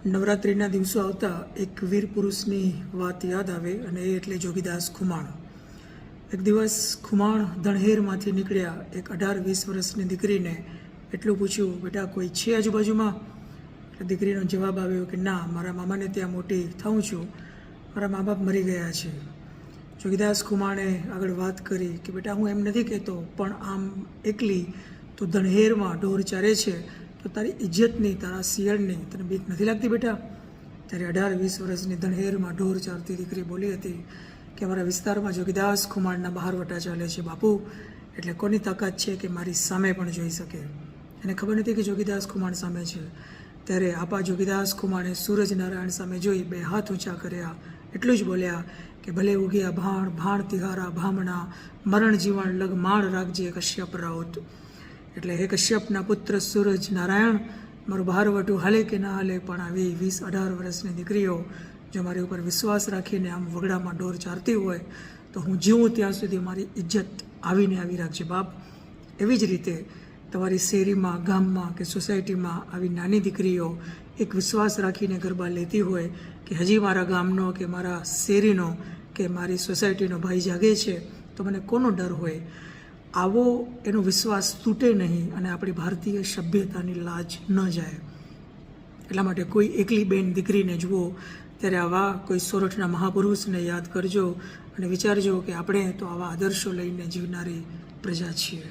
નવરાત્રિના દિવસો આવતા એક વીર પુરુષની વાત યાદ આવે અને એ એટલે જોગીદાસ ખુમાણ. એક દિવસ ખુમાણ ધણહેરમાંથી નીકળ્યા. એક 18-20 વર્ષની દીકરીને એટલું પૂછ્યું, બેટા કોઈ છે આજુબાજુમાં? એટલે દીકરીનો જવાબ આવ્યો કે ના, મારા મામાને ત્યાં મોટી થાઉં છું, મારા મા બાપ મરી ગયા છે. જોગીદાસ ખુમાણે આગળ વાત કરી કે બેટા હું એમ નથી કહેતો, પણ આમ એકલી તું ધણહેરમાં ઢોર ચારે છે તો તારી ઇજ્જતની, તારા શિયળની તને બીક નથી લાગતી બેટા? ત્યારે 18-20 વર્ષની ધણહેરમાં ઢોર ચારતી દીકરી બોલી હતી કે અમારા વિસ્તારમાં જોગીદાસ ખુમાણના બહારવટા ચાલે છે બાપુ, એટલે કોની તાકાત છે કે મારી સામે પણ જોઈ શકે? એને ખબર નથી કે જોગીદાસ ખુમાણ સામે છે. ત્યારે આપા જોગીદાસ ખુમાણે સૂરજનારાયણ સામે જોઈ 2 હાથ ઊંચા કર્યા, એટલું જ બોલ્યા કે ભલે ઉગ્યા ભાણ, ભાણ તિહારા ભામણા, મરણ જીવન લગ માણ રાખજે કશ્યપ રાઉત. એટલે હે કશ્યપના પુત્ર સૂરજ નારાયણ, મારું બહારવટું હાલે કે ના હાલે, પણ આવી 20-18 વર્ષની દીકરીઓ જો મારી ઉપર વિશ્વાસ રાખીને આમ વગડામાં ઢોર ચારતી હોય તો હું જીવું ત્યાં સુધી મારી ઇજ્જત આવીને આવી રાખજે બાપ. એવી જ રીતે તમારી શેરીમાં, ગામમાં કે સોસાયટીમાં આવી નાની દીકરીઓ એક વિશ્વાસ રાખીને ગરબા લેતી હોય કે હજી મારા ગામનો કે મારા શેરીનો કે મારી સોસાયટીનો ભાઈ જાગે છે તો મને કોનો ડર હોય? આવો એનો વિશ્વાસ તૂટે નહીં અને આપણી ભારતીય સભ્યતાની લાજ ન જાય. એટલા માટે કોઈ એકલી બેન દીકરીને જુઓ ત્યારે આવા કોઈ સોરઠના મહાપુરુષને યાદ કરજો અને વિચારજો કે આપણે તો આવા આદર્શો લઈને જીવનારી પ્રજા છીએ.